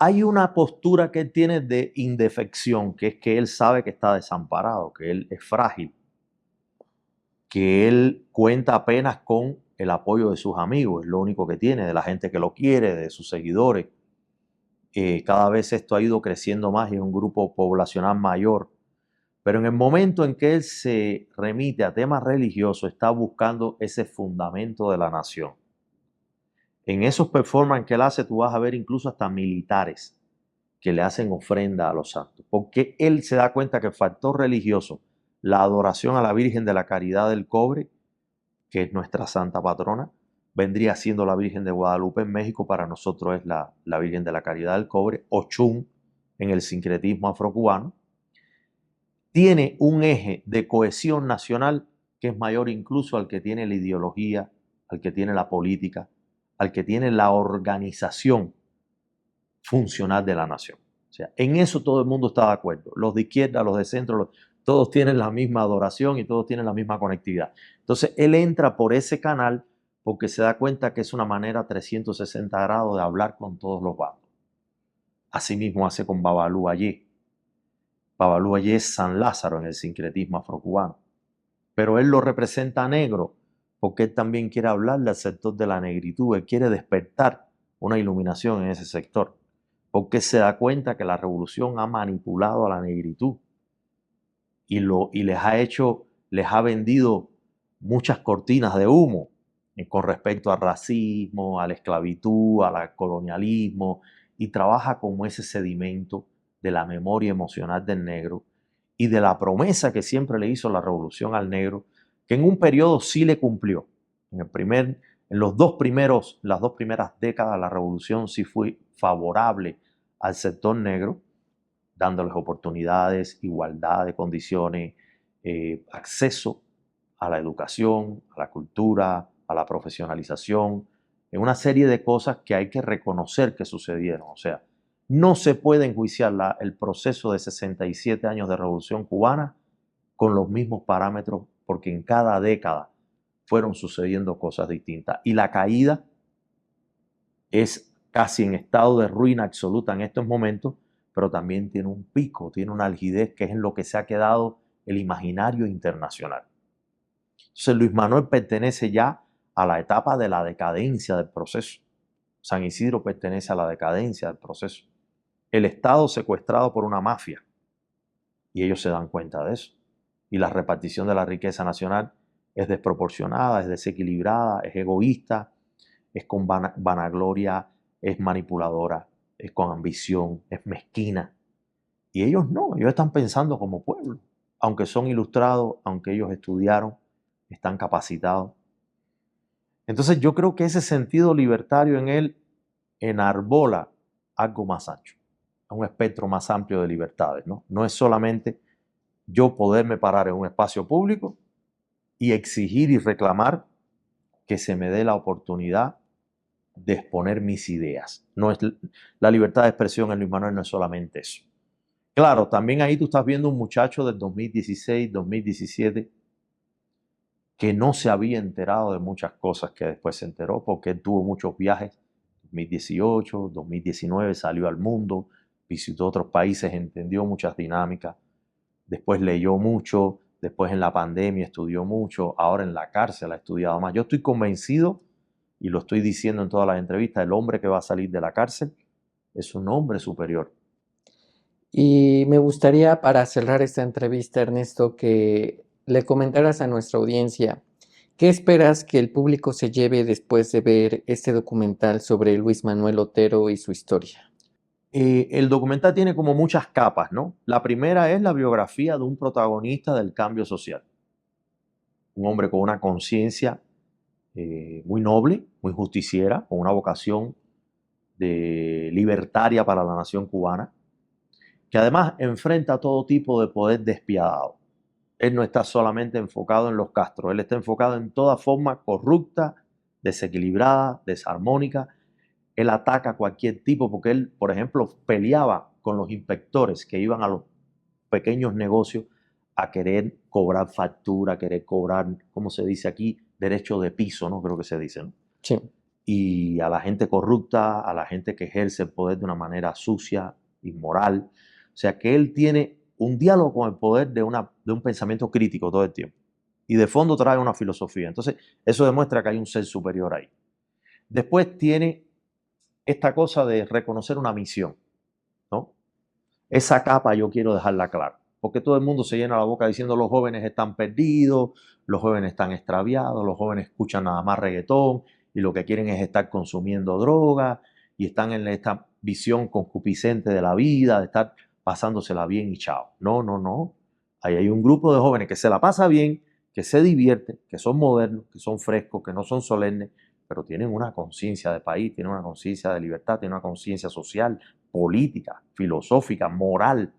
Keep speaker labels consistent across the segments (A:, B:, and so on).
A: hay una postura que él tiene de indefección, que es que él sabe que está desamparado, que él es frágil, que él cuenta apenas con el apoyo de sus amigos, es lo único que tiene, de la gente que lo quiere, de sus seguidores. Cada vez esto ha ido creciendo más y es un grupo poblacional mayor. Pero en el momento en que él se remite a temas religiosos, está buscando ese fundamento de la nación. En esos performances que él hace, tú vas a ver incluso hasta militares que le hacen ofrenda a los santos, porque él se da cuenta que el factor religioso, la adoración a la Virgen de la Caridad del Cobre, que es nuestra santa patrona, vendría siendo la Virgen de Guadalupe en México, para nosotros es la Virgen de la Caridad del Cobre, Ochún en el sincretismo afrocubano, tiene un eje de cohesión nacional que es mayor incluso al que tiene la ideología, al que tiene la política, al que tiene la organización funcional de la nación. O sea, en eso todo el mundo está de acuerdo. Los de izquierda, los de centro, todos tienen la misma adoración y todos tienen la misma conectividad. Entonces, él entra por ese canal porque se da cuenta que es una manera 360 grados de hablar con todos los bandos. Asimismo hace con Babalú Ayé. Babalú Ayé es San Lázaro en el sincretismo afrocubano. Pero él lo representa negro porque él también quiere hablarle al sector de la negritud. Él quiere despertar una iluminación en ese sector, porque se da cuenta que la revolución ha manipulado a la negritud y les ha vendido muchas cortinas de humo con respecto al racismo, a la esclavitud, al colonialismo, y trabaja como ese sedimento de la memoria emocional del negro y de la promesa que siempre le hizo la revolución al negro, que en un periodo sí le cumplió. En las dos primeras décadas la revolución sí fue favorable al sector negro, dándoles oportunidades, igualdad de condiciones, acceso a la educación, a la cultura, a la profesionalización, en una serie de cosas que hay que reconocer que sucedieron. O sea, no se puede enjuiciar el proceso de 67 años de Revolución Cubana con los mismos parámetros, porque en cada década fueron sucediendo cosas distintas. Y la caída es casi en estado de ruina absoluta en estos momentos, pero también tiene un pico, tiene una algidez que es en lo que se ha quedado el imaginario internacional. Entonces Luis Manuel pertenece ya a la etapa de la decadencia del proceso. San Isidro pertenece a la decadencia del proceso. El Estado secuestrado por una mafia, y ellos se dan cuenta de eso. Y la repartición de la riqueza nacional es desproporcionada, es desequilibrada, es egoísta, es con vanagloria, es manipuladora, es con ambición, es mezquina. Y ellos no, ellos están pensando como pueblo. Aunque son ilustrados, aunque ellos estudiaron, están capacitados. Entonces yo creo que ese sentido libertario en él enarbola algo más ancho, un espectro más amplio de libertades, ¿no? No es solamente yo poderme parar en un espacio público y exigir y reclamar que se me dé la oportunidad de exponer mis ideas. No es, la libertad de expresión en Luis Manuel no es solamente eso. Claro, también ahí tú estás viendo un muchacho del 2016, 2017, que no se había enterado de muchas cosas que después se enteró, porque él tuvo muchos viajes. 2018, 2019 salió al mundo, visitó otros países, entendió muchas dinámicas, después leyó mucho, después en la pandemia estudió mucho, ahora en la cárcel ha estudiado más. Yo estoy convencido, y lo estoy diciendo en todas las entrevistas, el hombre que va a salir de la cárcel es un hombre superior.
B: Y me gustaría, para cerrar esta entrevista, Ernesto, que le comentaras a nuestra audiencia, ¿qué esperas que el público se lleve después de ver este documental sobre Luis Manuel Otero y su historia?
A: El documental tiene como muchas capas, ¿no? La primera es la biografía de un protagonista del cambio social, un hombre con una conciencia muy noble, muy justiciera, con una vocación libertaria para la nación cubana, que además enfrenta todo tipo de poder despiadado. Él no está solamente enfocado en los Castro, él está enfocado en toda forma corrupta, desequilibrada, desarmónica. Él ataca a cualquier tipo, porque él, por ejemplo, peleaba con los inspectores que iban a los pequeños negocios a querer cobrar factura, a querer cobrar, ¿cómo se dice aquí? Derecho de piso, ¿no? Creo que se dice, ¿no?
B: Sí.
A: y a la gente corrupta, a la gente que ejerce el poder de una manera sucia, inmoral. O sea que él tiene un diálogo con el poder de un pensamiento crítico todo el tiempo. Y de fondo trae una filosofía. Entonces, eso demuestra que hay un ser superior ahí. Después tiene esta cosa de reconocer una misión, ¿no? Esa capa yo quiero dejarla clara, porque todo el mundo se llena la boca diciendo los jóvenes están perdidos, los jóvenes están extraviados, los jóvenes escuchan nada más reggaetón y lo que quieren es estar consumiendo droga y están en esta visión concupiscente de la vida, de estar pasándosela bien y chao. No, no, no. Ahí hay un grupo de jóvenes que se la pasa bien, que se divierte, que son modernos, que son frescos, que no son solemnes, pero tienen una conciencia de país, tienen una conciencia de libertad, tienen una conciencia social, política, filosófica, moral.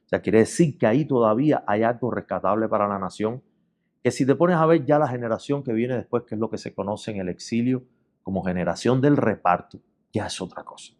A: O sea, quiere decir que ahí todavía hay algo rescatable para la nación, que si te pones a ver ya la generación que viene después, que es lo que se conoce en el exilio como generación del reparto, ya es otra cosa.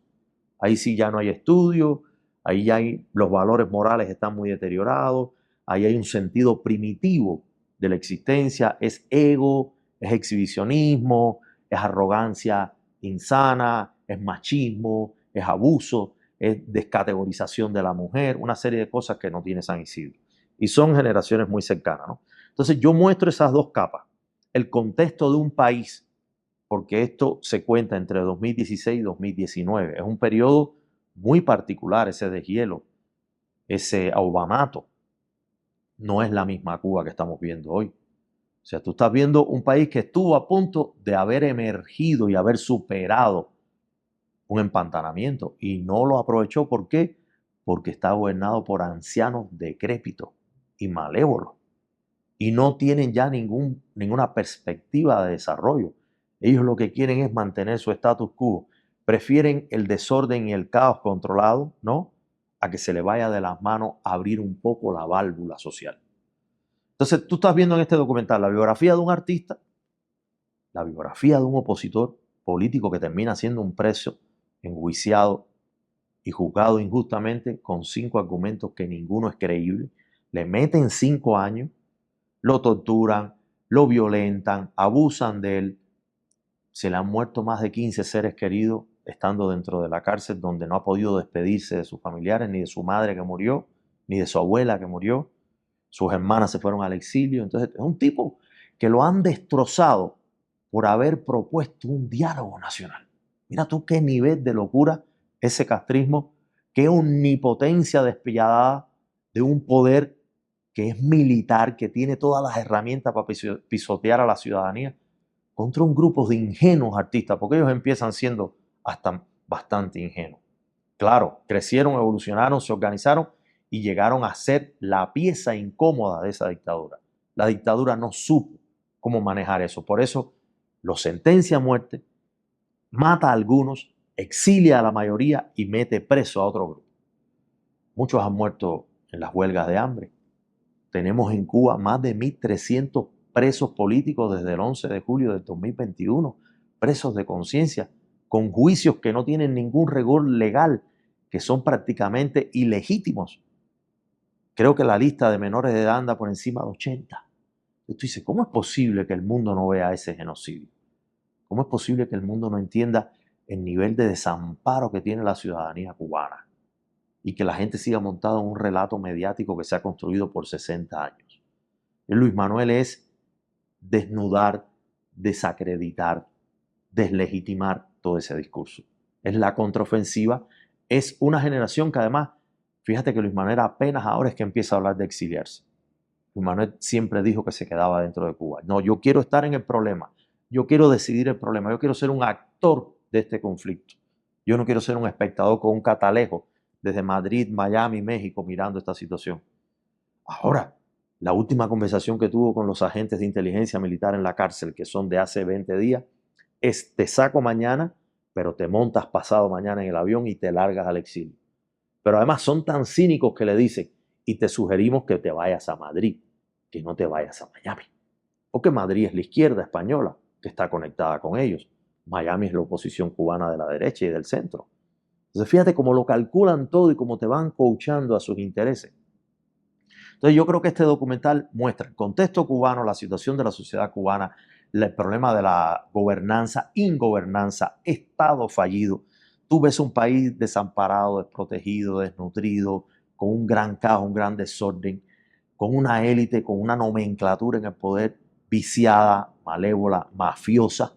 A: Ahí sí ya no hay estudio, ahí ya hay, los valores morales están muy deteriorados, ahí hay un sentido primitivo de la existencia, es ego, es exhibicionismo, es arrogancia insana, es machismo, es abuso, es descategorización de la mujer, una serie de cosas que no tiene San Isidro. Y son generaciones muy cercanas, ¿no? Entonces yo muestro esas dos capas, el contexto de un país, porque esto se cuenta entre 2016 y 2019. Es un periodo muy particular ese deshielo, ese aubamato. No es la misma Cuba que estamos viendo hoy. O sea, tú estás viendo un país que estuvo a punto de haber emergido y haber superado un empantanamiento y no lo aprovechó. ¿Por qué? Porque está gobernado por ancianos decrépitos y malévolos y no tienen ya ninguna perspectiva de desarrollo. Ellos lo que quieren es mantener su status quo. Prefieren el desorden y el caos controlado, ¿no? A que se le vaya de las manos abrir un poco la válvula social. Entonces, tú estás viendo en este documental la biografía de un artista, la biografía de un opositor político que termina siendo un preso, enjuiciado y juzgado injustamente con 5 argumentos que ninguno es creíble. Le meten 5 años, lo torturan, lo violentan, abusan de él. Se le han muerto más de 15 seres queridos estando dentro de la cárcel, donde no ha podido despedirse de sus familiares, ni de su madre que murió, ni de su abuela que murió. Sus hermanas se fueron al exilio. Entonces es un tipo que lo han destrozado por haber propuesto un diálogo nacional. Mira tú qué nivel de locura ese castrismo, qué omnipotencia despiadada de un poder que es militar, que tiene todas las herramientas para pisotear a la ciudadanía, contra un grupo de ingenuos artistas, porque ellos empiezan siendo hasta bastante ingenuos. Claro, crecieron, evolucionaron, se organizaron y llegaron a ser la pieza incómoda de esa dictadura. La dictadura no supo cómo manejar eso. Por eso lo sentencia a muerte, mata a algunos, exilia a la mayoría y mete preso a otro grupo. Muchos han muerto en las huelgas de hambre. Tenemos en Cuba más de 1.300 presos políticos desde el 11 de julio del 2021, presos de conciencia, con juicios que no tienen ningún rigor legal, que son prácticamente ilegítimos. Creo que la lista de menores de edad anda por encima de 80. Y tú dices, ¿cómo es posible que el mundo no vea ese genocidio? ¿Cómo es posible que el mundo no entienda el nivel de desamparo que tiene la ciudadanía cubana? Y que la gente siga montada en un relato mediático que se ha construido por 60 años. Luis Manuel es desnudar, desacreditar, deslegitimar todo ese discurso. Es la contraofensiva, es una generación que además, fíjate que Luis Manuel apenas ahora es que empieza a hablar de exiliarse. Luis Manuel siempre dijo que se quedaba dentro de Cuba. No, yo quiero estar en el problema, yo quiero decidir el problema, yo quiero ser un actor de este conflicto. Yo no quiero ser un espectador con un catalejo desde Madrid, Miami, México, mirando esta situación. Ahora, la última conversación que tuvo con los agentes de inteligencia militar en la cárcel, que son de hace 20 días, es te saco mañana, pero te montas pasado mañana en el avión y te largas al exilio. Pero además son tan cínicos que le dicen, y te sugerimos que te vayas a Madrid, que no te vayas a Miami. Porque Madrid es la izquierda española, que está conectada con ellos. Miami es la oposición cubana de la derecha y del centro. Entonces fíjate cómo lo calculan todo y cómo te van coachando a sus intereses. Entonces yo creo que este documental muestra el contexto cubano, la situación de la sociedad cubana, el problema de la gobernanza, ingobernanza, Estado fallido. Tú ves un país desamparado, desprotegido, desnutrido, con un gran caos, un gran desorden, con una élite, con una nomenclatura en el poder viciada, malévola, mafiosa,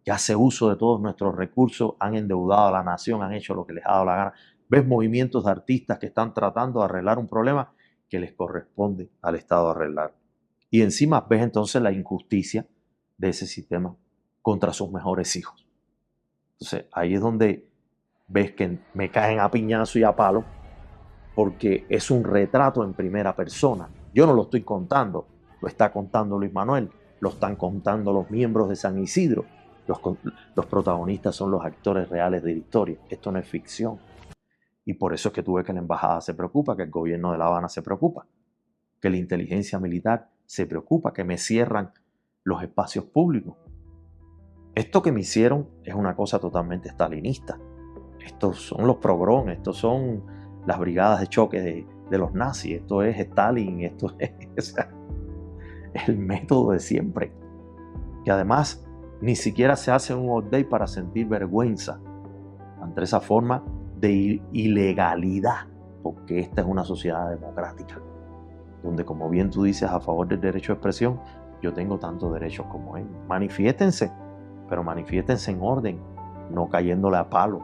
A: que hace uso de todos nuestros recursos, han endeudado a la nación, han hecho lo que les ha dado la gana. Ves movimientos de artistas que están tratando de arreglar un problema que les corresponde al Estado arreglar. Y encima ves entonces la injusticia de ese sistema contra sus mejores hijos. Entonces ahí es donde ves que me caen a piñazo y a palo, porque es un retrato en primera persona. Yo no lo estoy contando, lo está contando Luis Manuel, lo están contando los miembros de San Isidro. Los protagonistas son los actores reales de la historia. Esto no es ficción. Y por eso es que tú ves que la embajada se preocupa, que el gobierno de La Habana se preocupa, que la inteligencia militar se preocupa, que me cierran los espacios públicos. Esto que me hicieron es una cosa totalmente stalinista. Estos son los pogroms, estos son las brigadas de choque de los nazis, esto es Stalin, esto es el método de siempre. Que además ni siquiera se hace un update para sentir vergüenza ante esa forma de ilegalidad, porque esta es una sociedad democrática, donde, como bien tú dices, a favor del derecho de expresión, yo tengo tantos derechos como él. Manifiéstense, pero manifiéstense en orden, no cayéndole a palo.